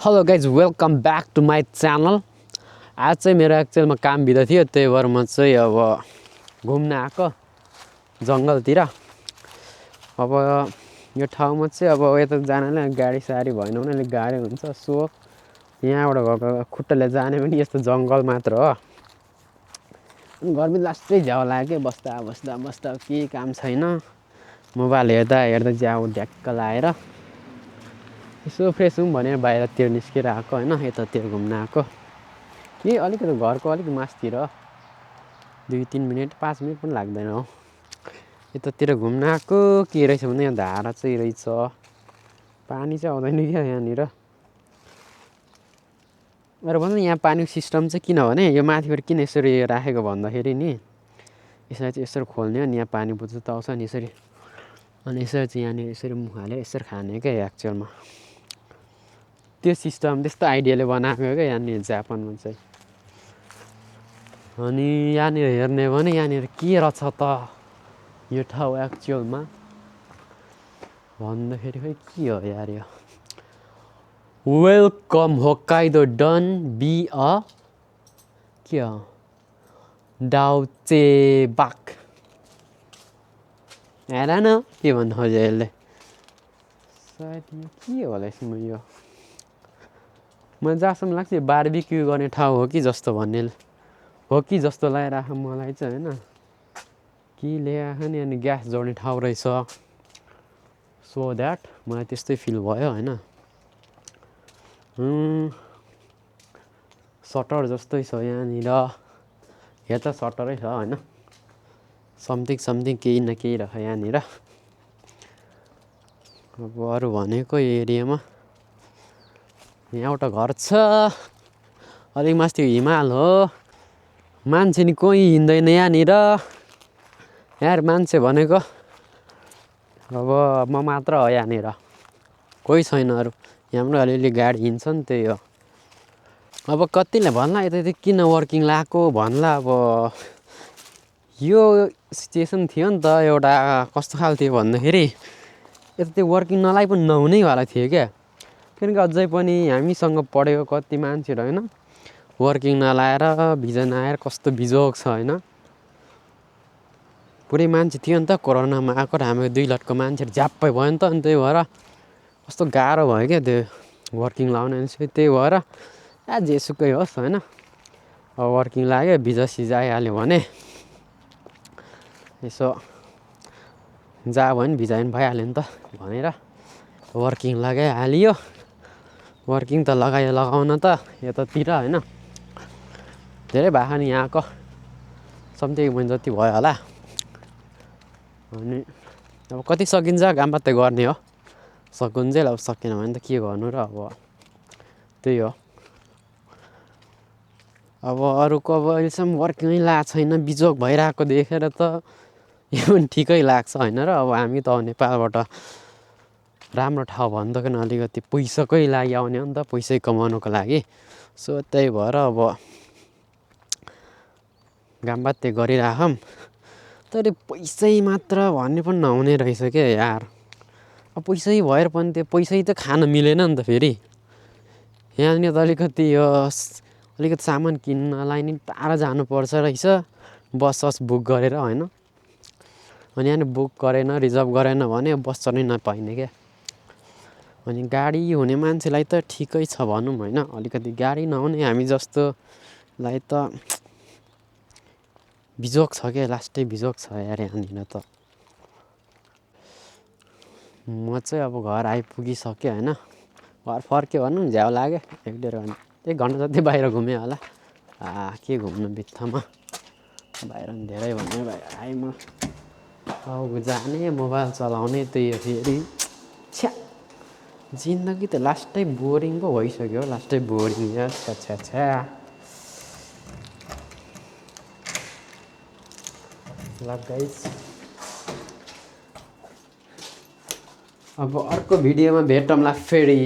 Hello guys welcome back to my channel. आज चाहिँ मेरो एक्चुअलमा काम बिदा थियो, त्यही भएर म चाहिँ अब घुम्न आएको जङ्गलतिर। अब यो ठाउँमा चाहिँ अब यता जानलाई गाडी साडी भएन भने अलिक गाडी हुन्छ। सो यहाँबाट गएको खुट्टाले जाने पनि यस्तो जङ्गल मात्र हो। गर्मी लास्टै झ्याउ लाग्यो बस्दा बस्दा बस्दा केही काम छैन। मोबाइल हेर्दा हेर्दा झ्याउ ढ्याक्क लाएर यसो फ्रेस हुँ भनेर बाहिरतिर निस्केर आएको होइन, यतातिर घुम्न आएको। यही अलिकति घरको अलिक मासतिर 2-3 मिनट 5 मिनट पनि लाग्दैन हो। यतातिर घुम्न आएको के रहेछ भने यहाँ धारा चाहिँ रहेछ, पानी चाहिँ आउँदैन क्या यहाँनिर। र भन्नु यहाँ पानीको सिस्टम चाहिँ किनभने यो माथिबाट किन यसरी राखेको भन्दाखेरि नि यसलाई चाहिँ यसरी खोल्ने हो नि, यहाँ पानी बुझ्नु त आउँछ नि यसरी, अनि यसरी चाहिँ यहाँनिर यसरी मुहाले यसरी खाने क्या एक्चुअलमा। त्यो सिस्टम त्यस्तो आइडियाले बनाएको क्या यहाँनिर जापानमा चाहिँ। अनि यहाँनिर हेर्ने भने यहाँनिर के रहेछ त यो ठाउँ एक्चुअलमा भन्दाखेरि खै के हो यार यो। वेलकम होक्काइडो डन बी अ के हो डाउचेबाक हेर न के भन्नु खोज्यो यसले। सायद यो के होला यसमा, यो मलाई जहाँसम्म लाग्छ बारबिक्यू गर्ने ठाउँ हो कि जस्तो भन्ने हो कि जस्तो लागिरहेको मलाई चाहिँ होइन। के ल्याएको नि अनि ग्यास जोड्ने ठाउँ रहेछ, सो द्याट मलाई त्यस्तै फिल भयो होइन। सटर जस्तै छ यहाँनिर, यहाँ त सटरै छ होइन। समथिङ केही न केही रह यहाँनिर। अब अरू भनेको एरियामा यहाँ एउटा घर छ, अलिक माथि हिमाल हो। मान्छे नि कोही हिँड्दैन यहाँनिर यार, मान्छे भनेको अब म मात्र हो यहाँनिर, कोही छैन अरू। यहाँ पनि अलिअलि गाडी हिँड्छ नि, त्यही हो। अब कतिले भन्ला यता किन वर्किङ लगाएको भन्ला। अब यो सिचुएसन थियो नि त एउटा, कस्तो खालको थियो भन्दाखेरि यता त्यो वर्किङ नलाइ पनि नहुनैवाला थियो क्या। किनकि अझै पनि हामीसँग पढेको कति मान्छेहरू होइन वर्किङ नलाएर भिजा नआएर कस्तो बिजोग छ होइन। पुरै मान्छे थियो नि त कोरोनामा आएको र हाम्रो 2 लटको मान्छेहरू झ्याप्पै भयो नि त। अनि त्यही भएर कस्तो गाह्रो भयो क्या त्यो वर्किङ लाउने। त्यही भएर जेसुकै होस् होइन, अब वर्किङ लाग्यो भिजा सिजा आइहाल्यो भने यसो जा भयो नि भिजा पनि भइहाल्यो नि त भनेर वर्किङ लगाइहालियो। वर्किङ त लगाउन त यतातिर होइन धेरै भएको नि यहाँको समथिङ मैले जति भयो होला। अनि अब कति सकिन्छ काम मात्रै गर्ने हो, सकुन्जेल। अब सकेन भने त के गर्नु र, अब त्यही हो। अब अरूको अब अहिलेसम्म वर्किङै लगाएको छैन बिजोग भइरहेको देखेर त यो पनि ठिकै लाग्छ होइन। र अब हामी त नेपालबाट राम्रो ठाउँ भन्दाखेरि अलिकति पैसाकै लागि आउने हो नि त, पैसै कमाउनुको लागि। सो त्यही भएर अब गामबात्ते गरिराखौँ। तर पैसै मात्र भन्ने पनि नहुने रहेछ क्या यार। अब पैसै भएर पनि त्यो पैसै त खान मिलेन नि त फेरि। यहाँनिर त अलिकति सामान किन्नलाई नि टाढा जानुपर्छ रहेछ बस बुक गरेर होइन। अनि यहाँनिर बुक गरेन रिजर्भ गरेन भने बस चढ्नै नपाइने क्या। अनि गाडी हुने मान्छेलाई त ठिकै छ भनौँ होइन, अलिकति गाडी नहुने हामी जस्तोलाई त बिजोग छ क्या, लास्टै बिजोग छ यार यहाँनिर त। म चाहिँ अब घर आइपुगिसकेँ होइन, घर फर्क्यो भनौँ झ्याउ लाग्यो 1 घन्टा जति बाहिर घुमेँ होला। के घुम्नु बित्थामा, बाहिर पनि धेरै भने बाहिर आएँ म। अब जाने मोबाइल चलाउने त्यही हो फेरि। छ्या जिन्दगी त लास्टै बोरिङ पो भइसक्यो, लास्टै बोरिङ यार। छ्या ल गाइस, अब अर्को भिडियोमा भेटौँला फेरि।